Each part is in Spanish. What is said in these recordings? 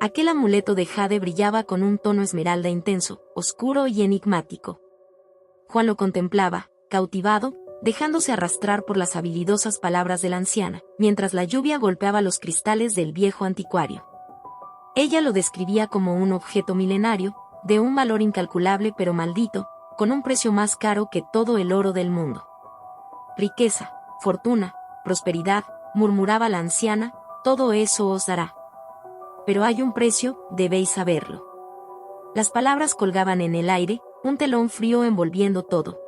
Aquel amuleto de jade brillaba con un tono esmeralda intenso, oscuro y enigmático. Juan lo contemplaba, cautivado, dejándose arrastrar por las habilidosas palabras de la anciana, mientras la lluvia golpeaba los cristales del viejo anticuario. Ella lo describía como un objeto milenario, de un valor incalculable pero maldito, con un precio más caro que todo el oro del mundo. Riqueza, fortuna, prosperidad, murmuraba la anciana, todo eso os dará. Pero hay un precio, debéis saberlo. Las palabras colgaban en el aire, un telón frío envolviendo todo.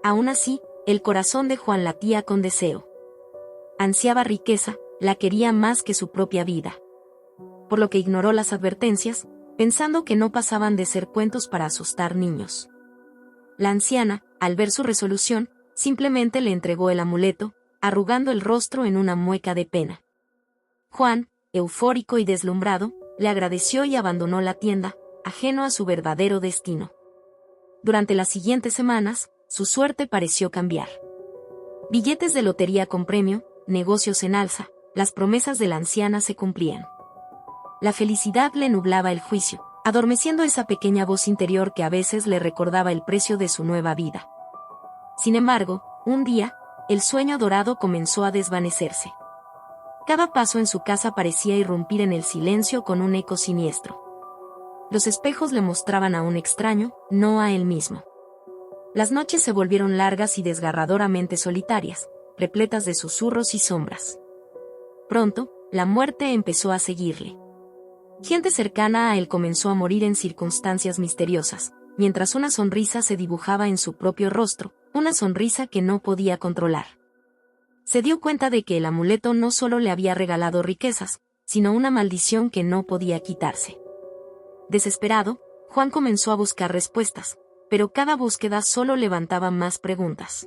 Aún así, el corazón de Juan latía con deseo. Ansiaba riqueza, la quería más que su propia vida. Por lo que ignoró las advertencias, pensando que no pasaban de ser cuentos para asustar niños. La anciana, al ver su resolución, simplemente le entregó el amuleto, arrugando el rostro en una mueca de pena. Juan, eufórico y deslumbrado, le agradeció y abandonó la tienda, ajeno a su verdadero destino. Durante las siguientes semanas, su suerte pareció cambiar. Billetes de lotería con premio, negocios en alza, las promesas de la anciana se cumplían. La felicidad le nublaba el juicio, adormeciendo esa pequeña voz interior que a veces le recordaba el precio de su nueva vida. Sin embargo, un día, el sueño dorado comenzó a desvanecerse. Cada paso en su casa parecía irrumpir en el silencio con un eco siniestro. Los espejos le mostraban a un extraño, no a él mismo. Las noches se volvieron largas y desgarradoramente solitarias, repletas de susurros y sombras. Pronto, la muerte empezó a seguirle. Gente cercana a él comenzó a morir en circunstancias misteriosas, mientras una sonrisa se dibujaba en su propio rostro, una sonrisa que no podía controlar. Se dio cuenta de que el amuleto no solo le había regalado riquezas, sino una maldición que no podía quitarse. Desesperado, Juan comenzó a buscar respuestas, pero cada búsqueda solo levantaba más preguntas.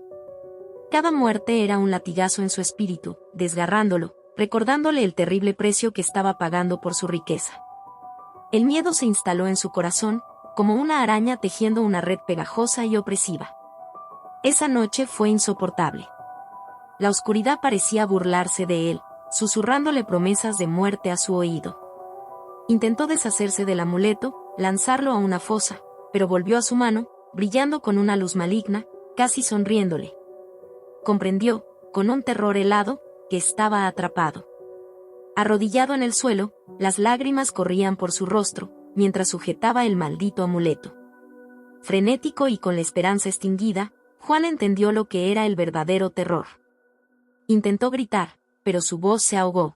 Cada muerte era un latigazo en su espíritu, desgarrándolo, recordándole el terrible precio que estaba pagando por su riqueza. El miedo se instaló en su corazón, como una araña tejiendo una red pegajosa y opresiva. Esa noche fue insoportable. La oscuridad parecía burlarse de él, susurrándole promesas de muerte a su oído. Intentó deshacerse del amuleto, lanzarlo a una fosa, pero volvió a su mano, brillando con una luz maligna, casi sonriéndole. Comprendió, con un terror helado, que estaba atrapado. Arrodillado en el suelo, las lágrimas corrían por su rostro, mientras sujetaba el maldito amuleto. Frenético y con la esperanza extinguida, Juan entendió lo que era el verdadero terror. Intentó gritar, pero su voz se ahogó.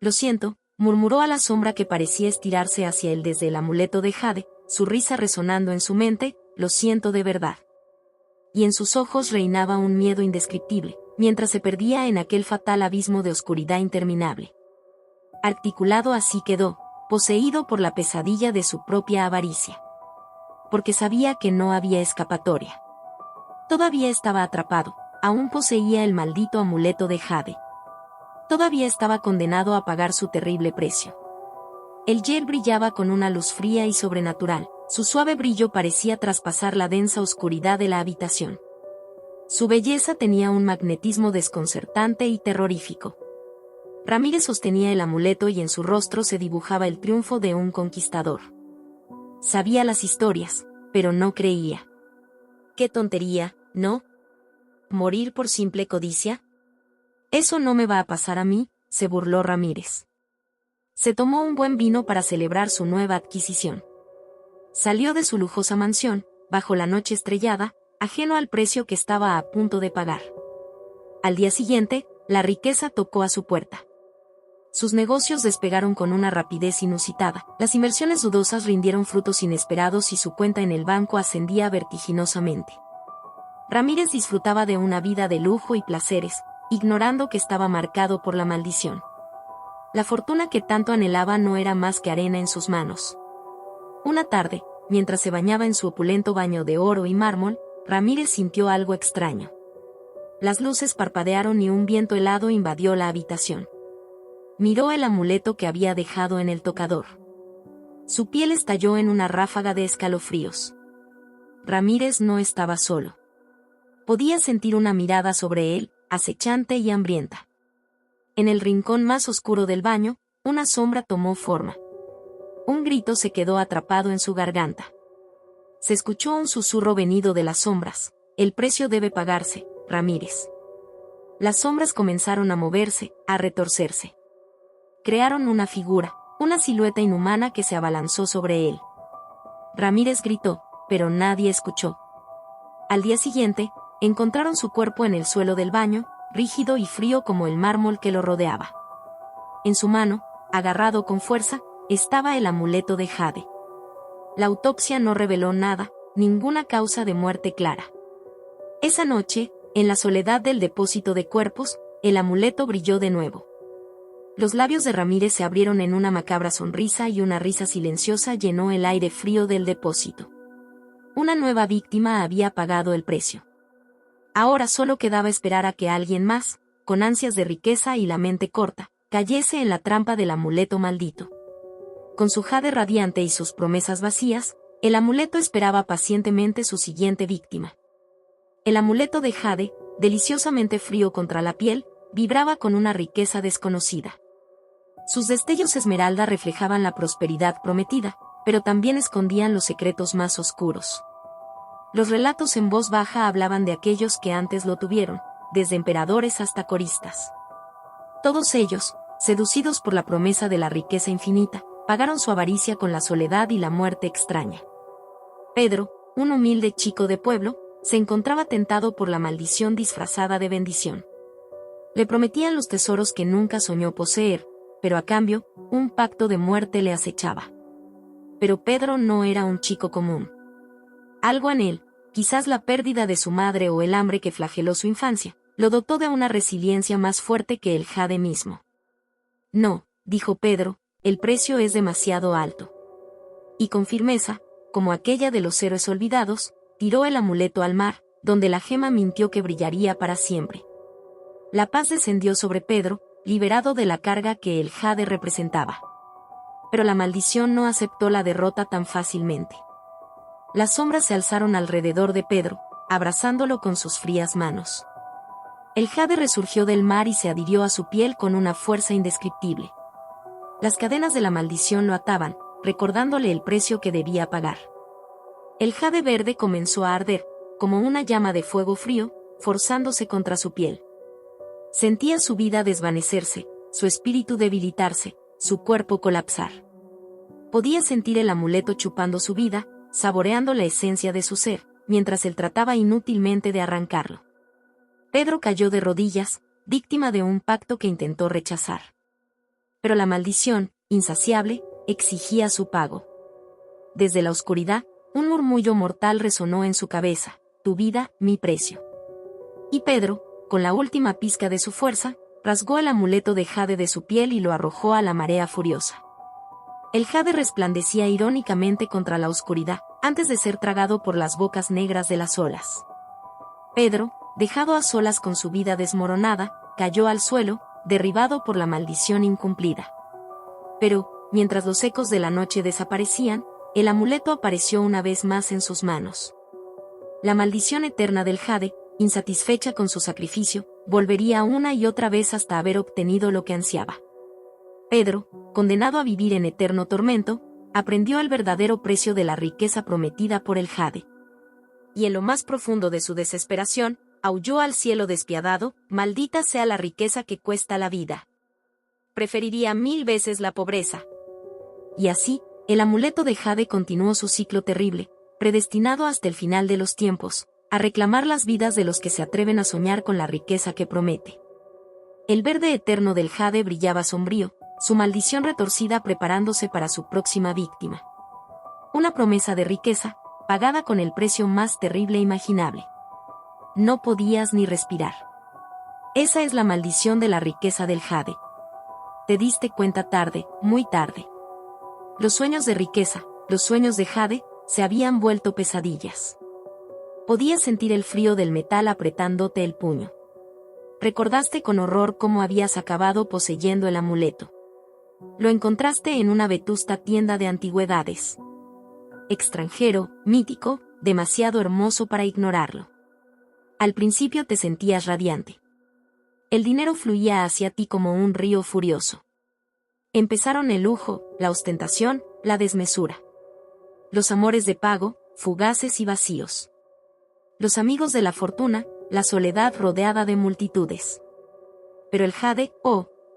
«Lo siento», murmuró a la sombra que parecía estirarse hacia él desde el amuleto de jade, su risa resonando en su mente, «lo siento de verdad». Y en sus ojos reinaba un miedo indescriptible, mientras se perdía en aquel fatal abismo de oscuridad interminable. Articulado así quedó, poseído por la pesadilla de su propia avaricia. Porque sabía que no había escapatoria. Todavía estaba atrapado, aún poseía el maldito amuleto de jade. Todavía estaba condenado a pagar su terrible precio. El gel brillaba con una luz fría y sobrenatural, su suave brillo parecía traspasar la densa oscuridad de la habitación. Su belleza tenía un magnetismo desconcertante y terrorífico. Ramírez sostenía el amuleto y en su rostro se dibujaba el triunfo de un conquistador. Sabía las historias, pero no creía. ¡Qué tontería, ¿no? ¿Morir por simple codicia? Eso no me va a pasar a mí, se burló Ramírez. Se tomó un buen vino para celebrar su nueva adquisición. Salió de su lujosa mansión, bajo la noche estrellada, ajeno al precio que estaba a punto de pagar. Al día siguiente, la riqueza tocó a su puerta. Sus negocios despegaron con una rapidez inusitada, las inversiones dudosas rindieron frutos inesperados y su cuenta en el banco ascendía vertiginosamente. Ramírez disfrutaba de una vida de lujo y placeres, ignorando que estaba marcado por la maldición. La fortuna que tanto anhelaba no era más que arena en sus manos. Una tarde, mientras se bañaba en su opulento baño de oro y mármol, Ramírez sintió algo extraño. Las luces parpadearon y un viento helado invadió la habitación. Miró el amuleto que había dejado en el tocador. Su piel estalló en una ráfaga de escalofríos. Ramírez no estaba solo. Podía sentir una mirada sobre él, acechante y hambrienta. En el rincón más oscuro del baño, una sombra tomó forma. Un grito se quedó atrapado en su garganta. Se escuchó un susurro venido de las sombras. El precio debe pagarse, Ramírez. Las sombras comenzaron a moverse, a retorcerse. Crearon una figura, una silueta inhumana que se abalanzó sobre él. Ramírez gritó, pero nadie escuchó. Al día siguiente, encontraron su cuerpo en el suelo del baño, rígido y frío como el mármol que lo rodeaba. En su mano, agarrado con fuerza, estaba el amuleto de jade. La autopsia no reveló nada, ninguna causa de muerte clara. Esa noche, en la soledad del depósito de cuerpos, el amuleto brilló de nuevo. Los labios de Ramírez se abrieron en una macabra sonrisa y una risa silenciosa llenó el aire frío del depósito. Una nueva víctima había pagado el precio. Ahora solo quedaba esperar a que alguien más, con ansias de riqueza y la mente corta, cayese en la trampa del amuleto maldito. Con su jade radiante y sus promesas vacías, el amuleto esperaba pacientemente su siguiente víctima. El amuleto de jade, deliciosamente frío contra la piel, vibraba con una riqueza desconocida. Sus destellos esmeralda reflejaban la prosperidad prometida, pero también escondían los secretos más oscuros. Los relatos en voz baja hablaban de aquellos que antes lo tuvieron, desde emperadores hasta coristas. Todos ellos, seducidos por la promesa de la riqueza infinita, pagaron su avaricia con la soledad y la muerte extraña. Pedro, un humilde chico de pueblo, se encontraba tentado por la maldición disfrazada de bendición. Le prometían los tesoros que nunca soñó poseer, pero a cambio, un pacto de muerte le acechaba. Pero Pedro no era un chico común. Algo en él, quizás la pérdida de su madre o el hambre que flageló su infancia, lo dotó de una resiliencia más fuerte que el jade mismo. No, dijo Pedro, el precio es demasiado alto. Y con firmeza, como aquella de los héroes olvidados, tiró el amuleto al mar, donde la gema mintió que brillaría para siempre. La paz descendió sobre Pedro, liberado de la carga que el jade representaba. Pero la maldición no aceptó la derrota tan fácilmente. Las sombras se alzaron alrededor de Pedro, abrazándolo con sus frías manos. El jade resurgió del mar y se adhirió a su piel con una fuerza indescriptible. Las cadenas de la maldición lo ataban, recordándole el precio que debía pagar. El jade verde comenzó a arder, como una llama de fuego frío, forzándose contra su piel. Sentía su vida desvanecerse, su espíritu debilitarse, su cuerpo colapsar. Podía sentir el amuleto chupando su vida, saboreando la esencia de su ser, mientras él trataba inútilmente de arrancarlo. Pedro cayó de rodillas, víctima de un pacto que intentó rechazar. Pero la maldición, insaciable, exigía su pago. Desde la oscuridad, un murmullo mortal resonó en su cabeza: tu vida, mi precio. Y Pedro, con la última pizca de su fuerza, rasgó el amuleto de jade de su piel y lo arrojó a la marea furiosa. El jade resplandecía irónicamente contra la oscuridad, antes de ser tragado por las bocas negras de las olas. Pedro, dejado a solas con su vida desmoronada, cayó al suelo, derribado por la maldición incumplida. Pero, mientras los ecos de la noche desaparecían, el amuleto apareció una vez más en sus manos. La maldición eterna del jade, insatisfecha con su sacrificio, volvería una y otra vez hasta haber obtenido lo que ansiaba. Pedro, condenado a vivir en eterno tormento, aprendió el verdadero precio de la riqueza prometida por el jade. Y en lo más profundo de su desesperación, aulló al cielo despiadado: maldita sea la riqueza que cuesta la vida. Preferiría 1000 veces la pobreza. Y así, el amuleto de jade continuó su ciclo terrible, predestinado hasta el final de los tiempos, a reclamar las vidas de los que se atreven a soñar con la riqueza que promete. El verde eterno del jade brillaba sombrío, su maldición retorcida preparándose para su próxima víctima. Una promesa de riqueza, pagada con el precio más terrible imaginable. No podías ni respirar. Esa es la maldición de la riqueza del jade. Te diste cuenta tarde, muy tarde. Los sueños de riqueza, los sueños de jade, se habían vuelto pesadillas. Podías sentir el frío del metal apretándote el puño. Recordaste con horror cómo habías acabado poseyendo el amuleto. Lo encontraste en una vetusta tienda de antigüedades. Extranjero, mítico, demasiado hermoso para ignorarlo. Al principio te sentías radiante. El dinero fluía hacia ti como un río furioso. Empezaron el lujo, la ostentación, la desmesura. Los amores de pago, fugaces y vacíos. Los amigos de la fortuna, la soledad rodeada de multitudes. Pero el jade,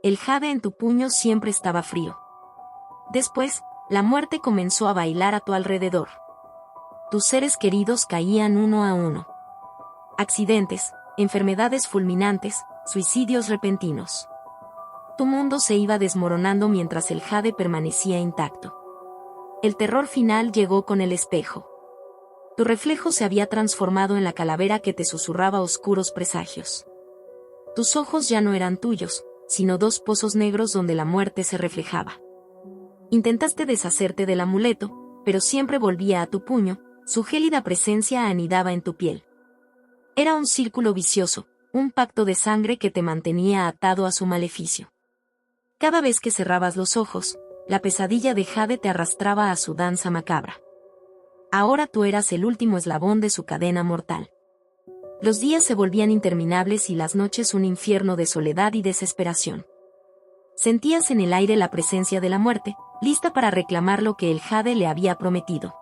el jade en tu puño siempre estaba frío. Después, la muerte comenzó a bailar a tu alrededor. Tus seres queridos caían uno a uno. Accidentes, enfermedades fulminantes, suicidios repentinos. Tu mundo se iba desmoronando mientras el jade permanecía intacto. El terror final llegó con el espejo. Tu reflejo se había transformado en la calavera que te susurraba oscuros presagios. Tus ojos ya no eran tuyos, sino dos pozos negros donde la muerte se reflejaba. Intentaste deshacerte del amuleto, pero siempre volvía a tu puño, su gélida presencia anidaba en tu piel. Era un círculo vicioso, un pacto de sangre que te mantenía atado a su maleficio. Cada vez que cerrabas los ojos, la pesadilla de jade te arrastraba a su danza macabra. Ahora tú eras el último eslabón de su cadena mortal. Los días se volvían interminables y las noches un infierno de soledad y desesperación. Sentías en el aire la presencia de la muerte, lista para reclamar lo que el jade le había prometido.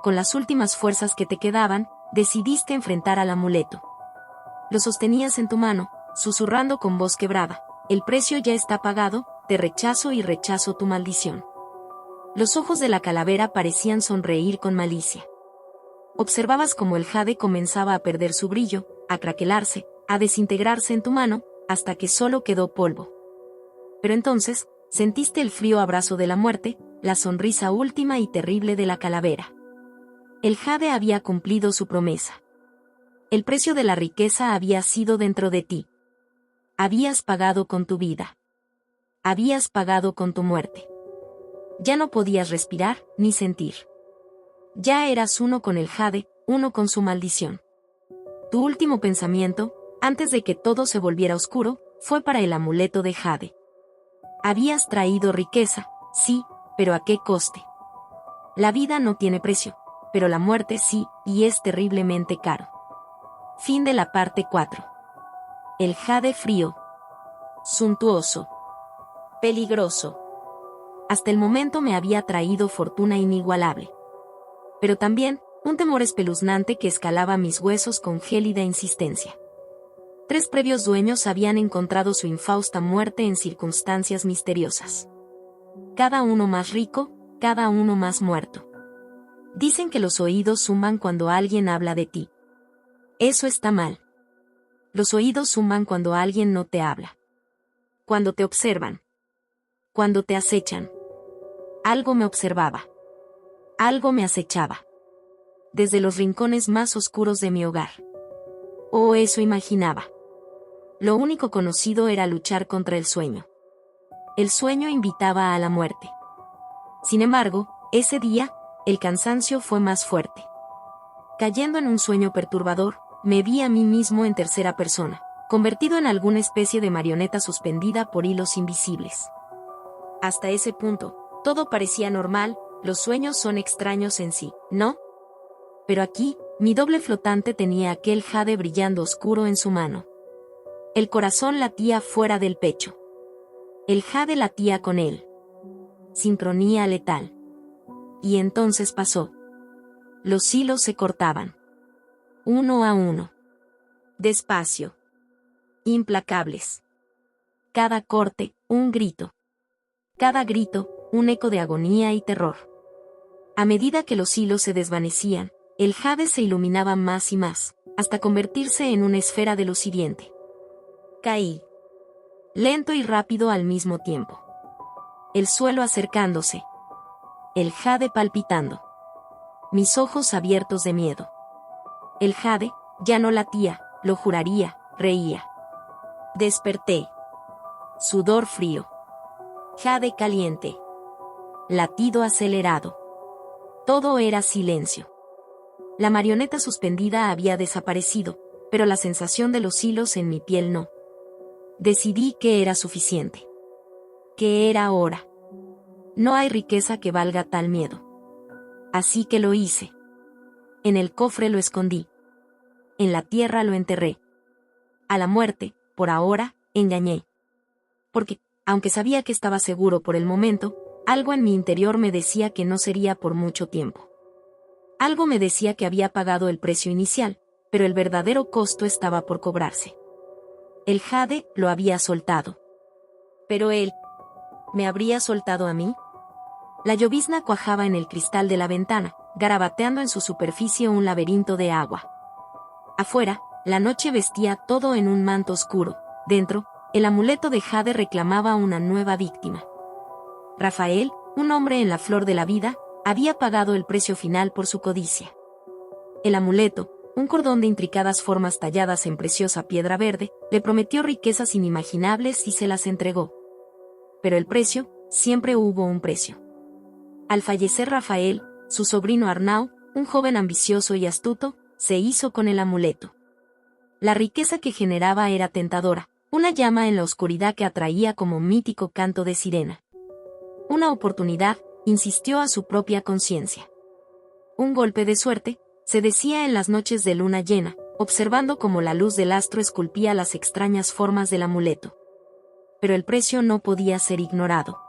Con las últimas fuerzas que te quedaban, decidiste enfrentar al amuleto. Lo sostenías en tu mano, susurrando con voz quebrada: el precio ya está pagado, te rechazo y rechazo tu maldición. Los ojos de la calavera parecían sonreír con malicia. Observabas cómo el jade comenzaba a perder su brillo, a craquelarse, a desintegrarse en tu mano, hasta que solo quedó polvo. Pero entonces, sentiste el frío abrazo de la muerte, la sonrisa última y terrible de la calavera. El jade había cumplido su promesa. El precio de la riqueza había sido dentro de ti. Habías pagado con tu vida. Habías pagado con tu muerte. Ya no podías respirar, ni sentir. Ya eras uno con el jade, uno con su maldición. Tu último pensamiento, antes de que todo se volviera oscuro, fue para el amuleto de jade. Habías traído riqueza, sí, pero ¿a qué coste? La vida no tiene precio, pero la muerte sí, y es terriblemente caro. Fin de la parte 4. El jade frío. Suntuoso. Peligroso. Hasta el momento me había traído fortuna inigualable. Pero también, un temor espeluznante que escalaba mis huesos con gélida insistencia. 3 previos dueños habían encontrado su infausta muerte en circunstancias misteriosas. Cada uno más rico, cada uno más muerto. Dicen que los oídos suman cuando alguien habla de ti. Eso está mal. Los oídos suman cuando alguien no te habla. Cuando te observan. Cuando te acechan. Algo me observaba. Algo me acechaba. Desde los rincones más oscuros de mi hogar. Oh, eso imaginaba. Lo único conocido era luchar contra el sueño. El sueño invitaba a la muerte. Sin embargo, ese día, el cansancio fue más fuerte. Cayendo en un sueño perturbador, me vi a mí mismo en tercera persona, convertido en alguna especie de marioneta suspendida por hilos invisibles. Hasta ese punto, todo parecía normal, los sueños son extraños en sí, ¿no? Pero aquí, mi doble flotante tenía aquel jade brillando oscuro en su mano. El corazón latía fuera del pecho. El jade latía con él. Sincronía letal. Y entonces pasó. Los hilos se cortaban. Uno a uno. Despacio. Implacables. Cada corte, un grito. Cada grito, un eco de agonía y terror. A medida que los hilos se desvanecían, el jade se iluminaba más y más, hasta convertirse en una esfera de luz hiriente. Caí. Lento y rápido al mismo tiempo. El suelo acercándose. El jade palpitando. Mis ojos abiertos de miedo. El jade, ya no latía, lo juraría, reía. Desperté. Sudor frío. Jade caliente. Latido acelerado. Todo era silencio. La marioneta suspendida había desaparecido, pero la sensación de los hilos en mi piel no. Decidí que era suficiente. Que era hora. No hay riqueza que valga tal miedo. Así que lo hice. En el cofre lo escondí. En la tierra lo enterré. A la muerte, por ahora, engañé. Porque, aunque sabía que estaba seguro por el momento, Algo en mi interior me decía que no sería por mucho tiempo. Algo me decía que había pagado el precio inicial, pero el verdadero costo estaba por cobrarse. El jade lo había soltado. Pero él, ¿me habría soltado a mí? La llovizna cuajaba en el cristal de la ventana, garabateando en su superficie un laberinto de agua. Afuera, la noche vestía todo en un manto oscuro. Dentro, el amuleto de jade reclamaba una nueva víctima. Rafael, un hombre en la flor de la vida, había pagado el precio final por su codicia. El amuleto, un cordón de intricadas formas talladas en preciosa piedra verde, le prometió riquezas inimaginables y se las entregó. Pero el precio, siempre hubo un precio. Al fallecer Rafael, su sobrino Arnau, un joven ambicioso y astuto, se hizo con el amuleto. La riqueza que generaba era tentadora, una llama en la oscuridad que atraía como mítico canto de sirena. Una oportunidad, insistió a su propia conciencia. Un golpe de suerte, se decía en las noches de luna llena, observando cómo la luz del astro esculpía las extrañas formas del amuleto. Pero el precio no podía ser ignorado.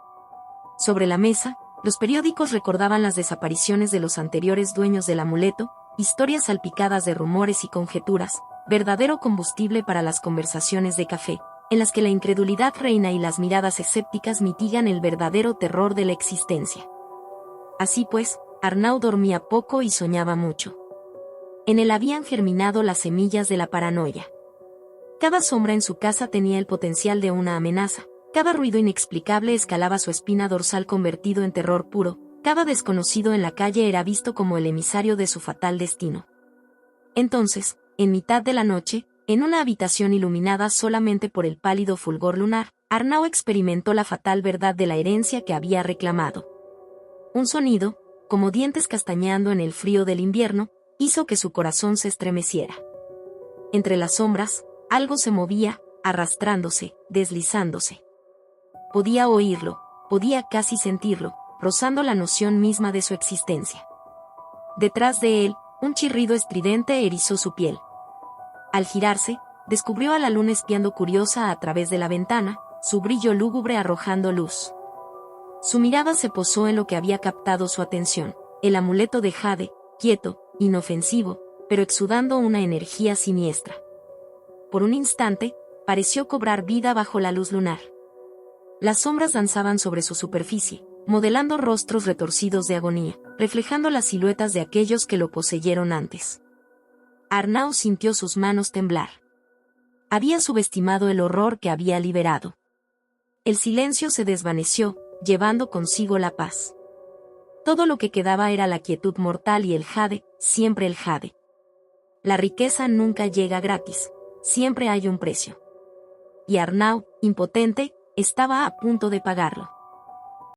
Sobre la mesa, los periódicos recordaban las desapariciones de los anteriores dueños del amuleto, historias salpicadas de rumores y conjeturas, verdadero combustible para las conversaciones de café, en las que la incredulidad reina y las miradas escépticas mitigan el verdadero terror de la existencia. Así pues, Arnau dormía poco y soñaba mucho. En él habían germinado las semillas de la paranoia. Cada sombra en su casa tenía el potencial de una amenaza, cada ruido inexplicable escalaba su espina dorsal convertido en terror puro, cada desconocido en la calle era visto como el emisario de su fatal destino. Entonces, en mitad de la noche, en una habitación iluminada solamente por el pálido fulgor lunar, Arnau experimentó la fatal verdad de la herencia que había reclamado. Un sonido, como dientes castañeando en el frío del invierno, hizo que su corazón se estremeciera. Entre las sombras, algo se movía, arrastrándose, deslizándose. Podía oírlo, podía casi sentirlo, rozando la noción misma de su existencia. Detrás de él, un chirrido estridente erizó su piel. Al girarse, descubrió a la luna espiando curiosa a través de la ventana, su brillo lúgubre arrojando luz. Su mirada se posó en lo que había captado su atención, el amuleto de jade, quieto, inofensivo, pero exudando una energía siniestra. Por un instante, pareció cobrar vida bajo la luz lunar. Las sombras danzaban sobre su superficie, modelando rostros retorcidos de agonía, reflejando las siluetas de aquellos que lo poseyeron antes. Arnau sintió sus manos temblar. Había subestimado el horror que había liberado. El silencio se desvaneció, llevando consigo la paz. Todo lo que quedaba era la quietud mortal y el jade, siempre el jade. La riqueza nunca llega gratis, siempre hay un precio. Y Arnau, impotente, estaba a punto de pagarlo.